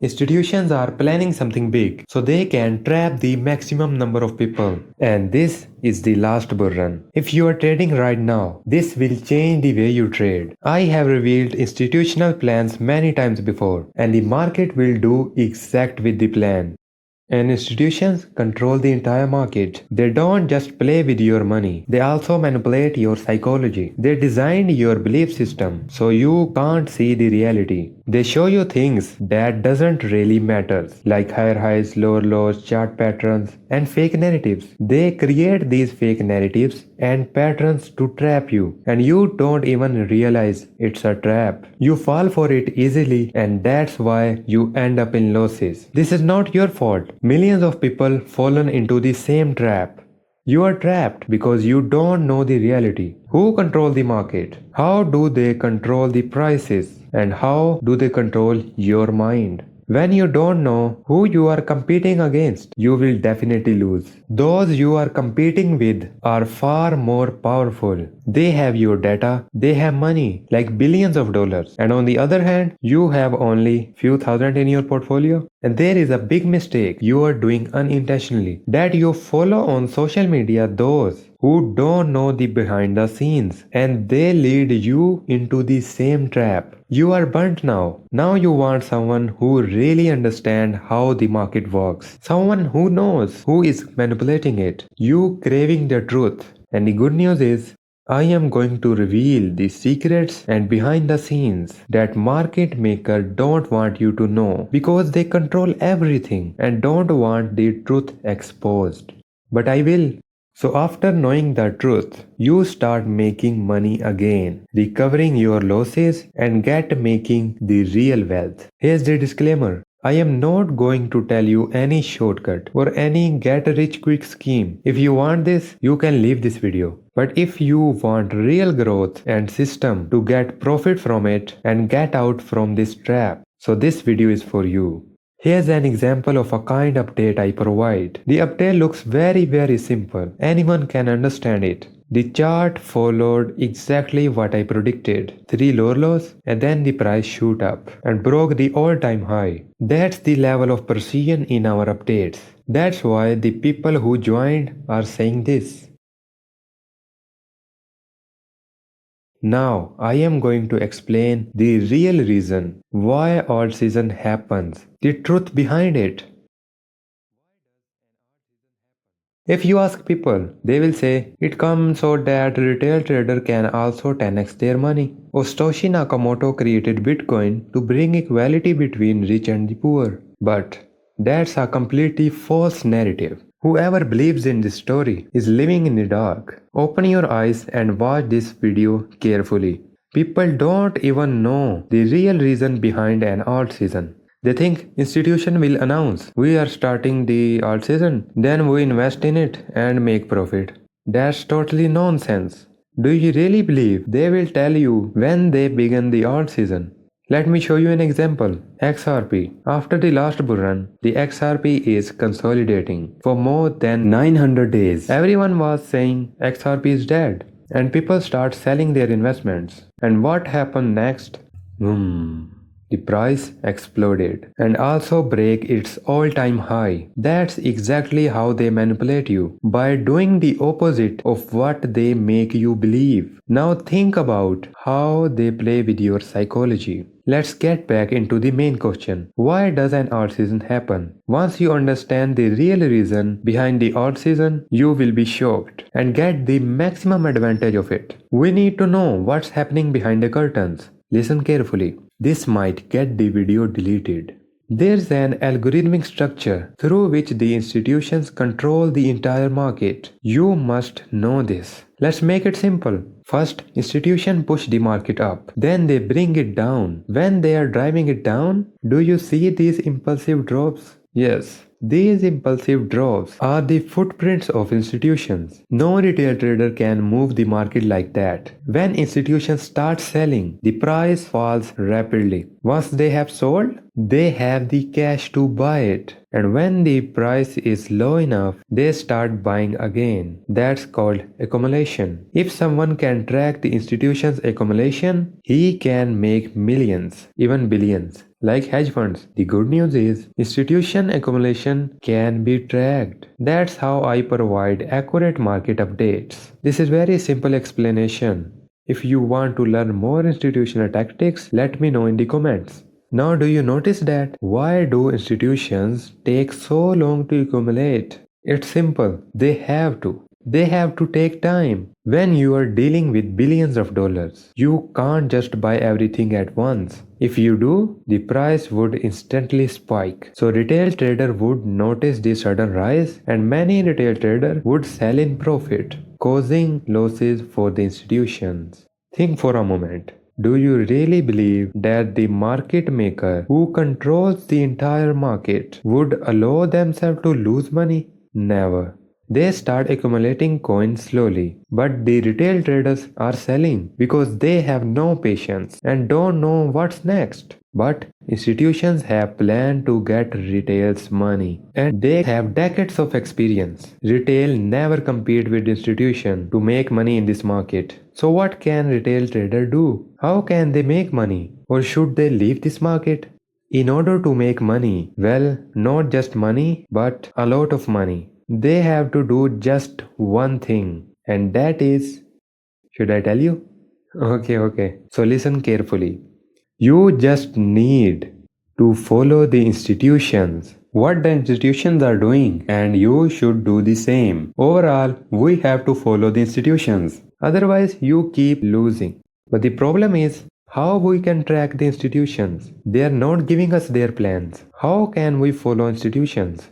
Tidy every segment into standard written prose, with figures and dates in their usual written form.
Institutions are planning something big so they can trap the maximum number of people. And this is the last bull run. If you are trading right now, this will change the way you trade. I have revealed institutional plans many times before, and the market will do exact with the plan. And institutions control the entire market. They don't just play with your money, they also manipulate your psychology. They designed your belief system so you can't see the reality. They show you things that doesn't really matter, like higher highs, lower lows, chart patterns, and fake narratives. They create these fake narratives and patterns to trap you, and you don't even realize it's a trap. You fall for it easily, and that's why you end up in losses. This is not your fault. Millions of people fallen into the same trap. You are trapped because you don't know the reality. Who control the market? How do they control the prices? And how do they control your mind? When you don't know who you are competing against, you will definitely lose. Those you are competing with are far more powerful. They have your data, they have money, like billions of dollars. And on the other hand, you have only few thousand in your portfolio. And there is a big mistake you are doing unintentionally, that you follow on social media those who don't know the behind the scenes, and they lead you into the same trap. You are burnt now. Now you want someone who really understands how the market works. Someone who knows who is manipulating it. You craving the truth. And the good news is, I am going to reveal the secrets and behind the scenes that market maker don't want you to know, because they control everything and don't want the truth exposed. But I will. So after knowing the truth, you start making money again, recovering your losses and get making the real wealth. Here's the disclaimer. I am not going to tell you any shortcut or any get rich quick scheme. If you want this, you can leave this video. But if you want real growth and system to get profit from it and get out from this trap, so this video is for you. Here's an example of a kind update I provide. The update looks very simple. Anyone can understand it. The chart followed exactly what I predicted. 3 lower lows and then the price shoot up and broke the all-time high. That's the level of precision in our updates. That's why the people who joined are saying this. Now, I am going to explain the real reason why Altseason happens, the truth behind it. If you ask people, they will say it comes so that retail trader can also 10x their money. Satoshi Nakamoto created Bitcoin to bring equality between rich and the poor. But that's a completely false narrative. Whoever believes in this story is living in the dark. Open your eyes and watch this video carefully. People don't even know the real reason behind an alt season. They think institution will announce we are starting the alt season, then we invest in it and make profit. That's totally nonsense. Do you really believe they will tell you when they begin the alt season? Let me show you an example. XRP. After the last bull run, the XRP is consolidating for more than 900 days. Everyone was saying XRP is dead, and people start selling their investments. And what happened next? The price exploded and also break its all-time high. That's exactly how they manipulate you, by doing the opposite of what they make you believe. Now think about how they play with your psychology. Let's get back into the main question. Why does an alt season happen? Once you understand the real reason behind the alt season, you will be shocked and get the maximum advantage of it. We need to know what's happening behind the curtains. Listen carefully. This might get the video deleted. There's an algorithmic structure through which the institutions control the entire market. You must know this. Let's make it simple. First, institutions push the market up. Then they bring it down. When they are driving it down, do you see these impulsive drops? Yes. These impulsive drops are the footprints of institutions. No retail trader can move the market like that. When institutions start selling, the price falls rapidly. Once they have sold, they have the cash to buy it. And when the price is low enough, they start buying again. That's called accumulation. If someone can track the institution's accumulation, he can make millions, even billions. like hedge funds. The good news is institution accumulation can be tracked. That's how I provide accurate market updates. This is very simple explanation. If you want to learn more institutional tactics, let me know in the comments. Now do you notice that? Why do institutions take so long to accumulate? It's simple. They have to. They have to take time. When you are dealing with billions of dollars, you can't just buy everything at once. If you do, the price would instantly spike. So retail trader would notice the sudden rise and many retail trader would sell in profit, causing losses for the institutions. Think for a moment. Do you really believe that the market maker who controls the entire market would allow themselves to lose money? Never. They start accumulating coins slowly, but the retail traders are selling because they have no patience and don't know what's next. But institutions have planned to get retail's money and they have decades of experience. Retail never compete with institution to make money in this market. So what can retail trader do? How can they make money? Or should they leave this market? In order to make money, well, not just money, but a lot of money, they have to do just one thing, and that is, should I tell you? Okay. So listen carefully. You just need to follow the institutions, what the institutions are doing, and you should do the same. Overall, we have to follow the institutions. Otherwise, you keep losing. But the problem is, how we can track the institutions? They are not giving us their plans. How can we follow institutions?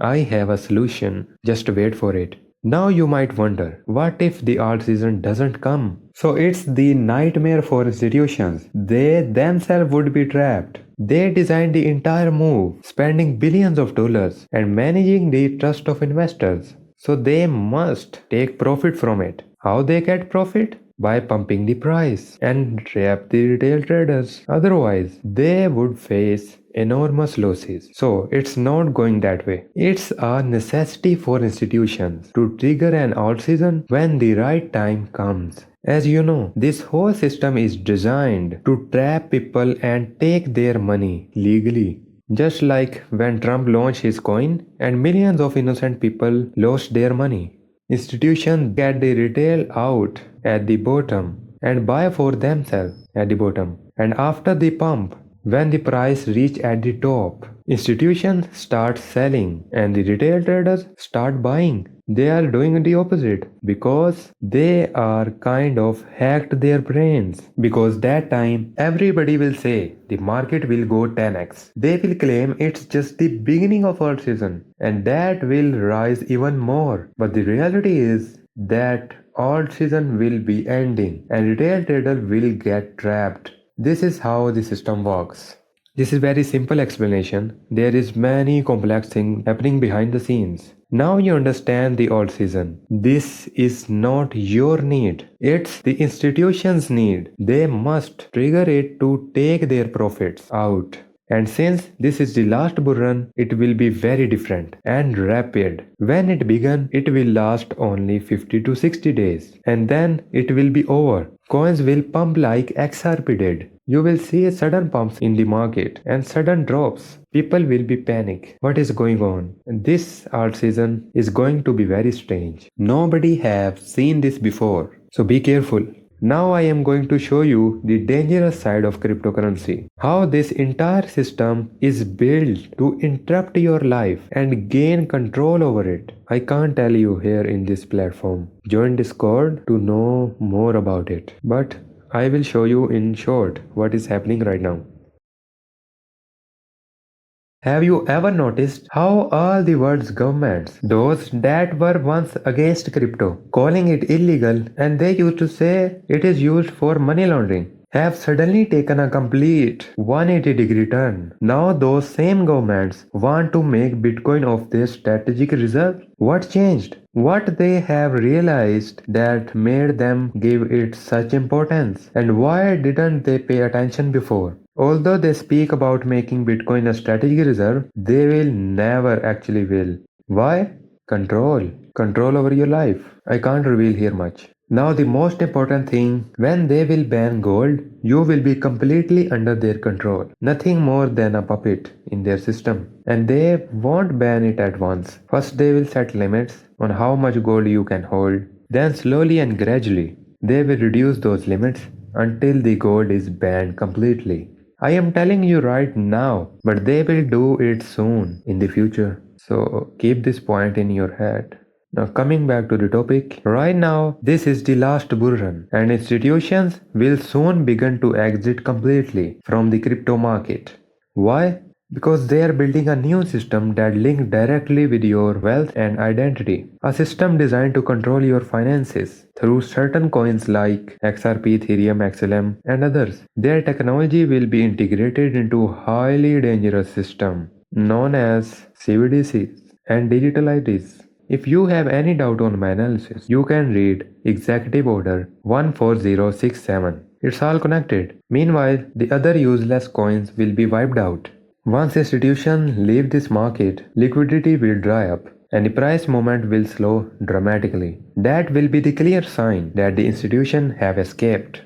I have a solution. Just wait for it. Now you might wonder, what if the alt season doesn't come? So it's the nightmare for institutions. They themselves would be trapped. They designed the entire move, spending billions of dollars and managing the trust of investors. So they must take profit from it. How they get profit? By pumping the price and trap the retail traders. Otherwise, they would face enormous losses. So it's not going that way. It's a necessity for institutions to trigger an alt season when the right time comes. As you know, this whole system is designed to trap people and take their money legally. Just like when Trump launched his coin and millions of innocent people lost their money. Institutions get the retail out at the bottom and buy for themselves at the bottom. And after the pump, when the price reach at the top, institutions start selling and the retail traders start buying. They are doing the opposite because they are kind of hacked their brains. Because that time everybody will say the market will go 10x. They will claim it's just the beginning of our season and that will rise even more. But the reality is that alt season will be ending and retail trader will get trapped. This is how the system works. This is very simple explanation. There is many complex things happening behind the scenes. Now you understand the alt season. This is not your need. It's the institution's need. They must trigger it to take their profits out. And since this is the last bull run, it will be very different and rapid. When it began, it will last only 50 to 60 days. And then it will be over. Coins will pump like XRP did. You will see sudden pumps in the market and sudden drops. People will be panic. What is going on? This alt season is going to be very strange. Nobody have seen this before. So be careful. Now I am going to show you the dangerous side of cryptocurrency. How this entire system is built to interrupt your life and gain control over it. I can't tell you here in this platform. Join Discord to know more about it. But I will show you in short what is happening right now. Have you ever noticed how all the world's governments, those that were once against crypto, calling it illegal and they used to say it is used for money laundering, have suddenly taken a complete 180-degree turn? Now those same governments want to make Bitcoin of their strategic reserve. What changed? What they have realized that made them give it such importance? And why didn't they pay attention before? Although they speak about making Bitcoin a strategic reserve, they will never actually will. Why? Control. Control over your life. I can't reveal here much. Now the most important thing, when they will ban gold, you will be completely under their control. Nothing more than a puppet in their system. And they won't ban it at once. First they will set limits on how much gold you can hold. Then slowly and gradually, they will reduce those limits until the gold is banned completely. I am telling you right now, but they will do it soon in the future. So keep this point in your head. Now coming back to the topic, right now this is the last bull run and institutions will soon begin to exit completely from the crypto market. Why? Because they are building a new system that links directly with your wealth and identity. A system designed to control your finances through certain coins like XRP, Ethereum, XLM, and others. Their technology will be integrated into a highly dangerous system known as CBDCs and digital IDs. If you have any doubt on my analysis, you can read Executive Order 14067. It's all connected. Meanwhile, the other useless coins will be wiped out. Once institutions leave this market, liquidity will dry up and the price movement will slow dramatically. That will be the clear sign that the institution have escaped.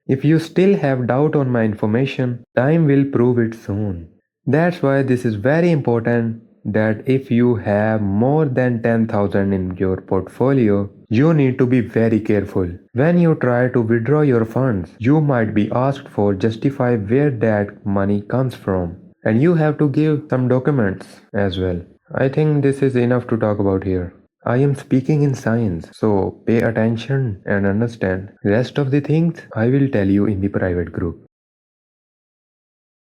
If you still have doubt on my information, time will prove it soon. That's why this is very important that if you have more than 10,000 in your portfolio, you need to be very careful. When you try to withdraw your funds, you might be asked for justify where that money comes from. And you have to give some documents as well. I think this is enough to talk about here. I am speaking in science, so pay attention and understand. Rest of the things I will tell you in the private group.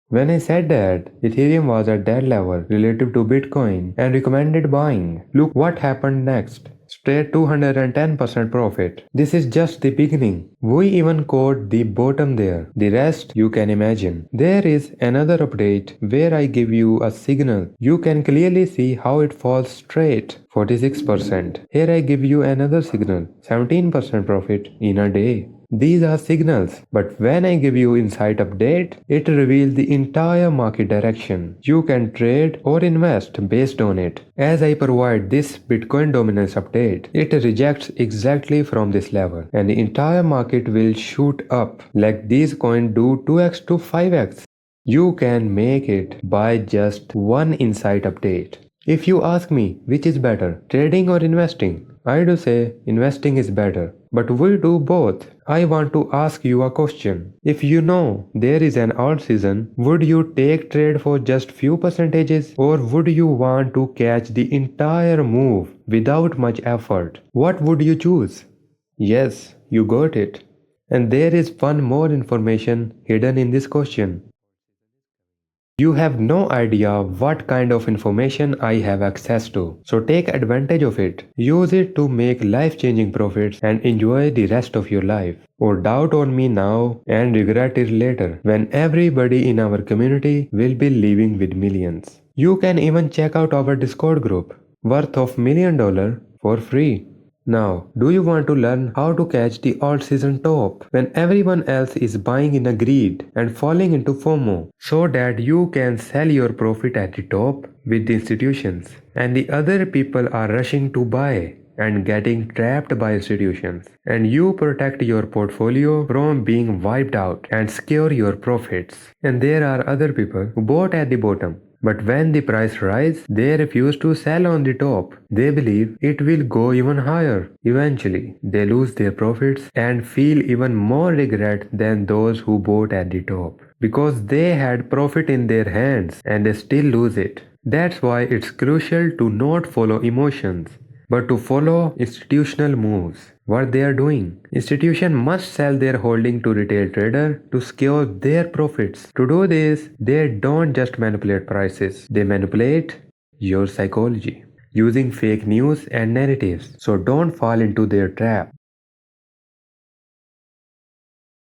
When I said that Ethereum was at that level relative to Bitcoin and recommended buying, look what happened next. Straight 210% profit. This is just the beginning. We even caught the bottom there. The rest you can imagine. There is another update where I give you a signal. You can clearly see how it falls straight. 46%. Here I give you another signal. 17% profit in a day. These are signals, but when I give you insight update, it reveals the entire market direction. You can trade or invest based on it. As I provide this Bitcoin dominance update, it rejects exactly from this level and the entire market will shoot up like these coins do 2x to 5x. You can make it by just one insight update. If you ask me which is better, trading or investing, I do say investing is better, but we do both. I want to ask you a question. If you know there is an alt season, would you take trade for just few percentages or would you want to catch the entire move without much effort? What would you choose? Yes, you got it. And there is one more information hidden in this question. You have no idea what kind of information I have access to, so take advantage of it. Use it to make life-changing profits and enjoy the rest of your life. Or doubt on me now and regret it later when everybody in our community will be living with millions. You can even check out our Discord group, worth of $1 million for free. Now, do you want to learn how to catch the alt-season top when everyone else is buying in a greed and falling into FOMO so that you can sell your profit at the top with the institutions and the other people are rushing to buy and getting trapped by institutions and you protect your portfolio from being wiped out and secure your profits. And there are other people who bought at the bottom. But when the price rises, they refuse to sell on the top. They believe it will go even higher. Eventually, they lose their profits and feel even more regret than those who bought at the top. Because they had profit in their hands and they still lose it. That's why it's crucial to not follow emotions, but to follow institutional moves. What they are doing. Institution must sell their holding to retail trader to secure their profits. To do this, they don't just manipulate prices, they manipulate your psychology using fake news and narratives. So don't fall into their trap.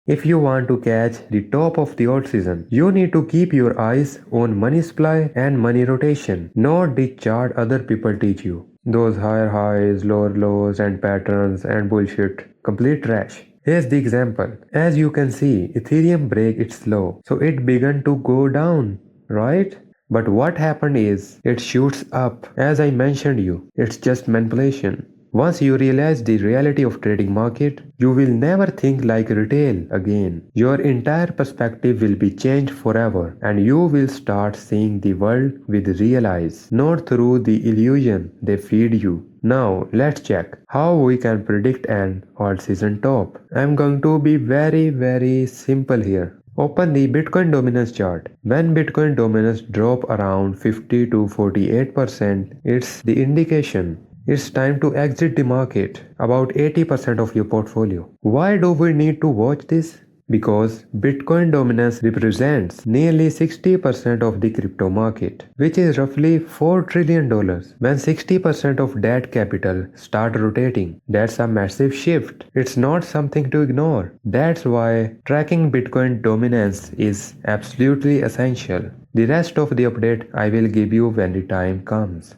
If you want to catch the top of the alt season, you need to keep your eyes on money supply and money rotation, not the chart other people teach you. Those higher highs, lower lows and patterns and bullshit. Complete trash. Here's the example. As you can see, Ethereum break its low, so it began to go down, right? But what happened is, it shoots up. As I mentioned you, it's just manipulation. Once you realize the reality of trading market, you will never think like retail again. Your entire perspective will be changed forever and you will start seeing the world with real eyes, not through the illusion they feed you. Now let's check how we can predict an all-season top. I'm going to be very simple here. Open the Bitcoin dominance chart. When Bitcoin dominance drop around 50 to 48%, it's the indication it's time to exit the market, about 80% of your portfolio. Why do we need to watch this? Because Bitcoin dominance represents nearly 60% of the crypto market, which is roughly $4 trillion. When 60% of that capital start rotating, that's a massive shift. It's not something to ignore. That's why tracking Bitcoin dominance is absolutely essential. The rest of the update I will give you when the time comes.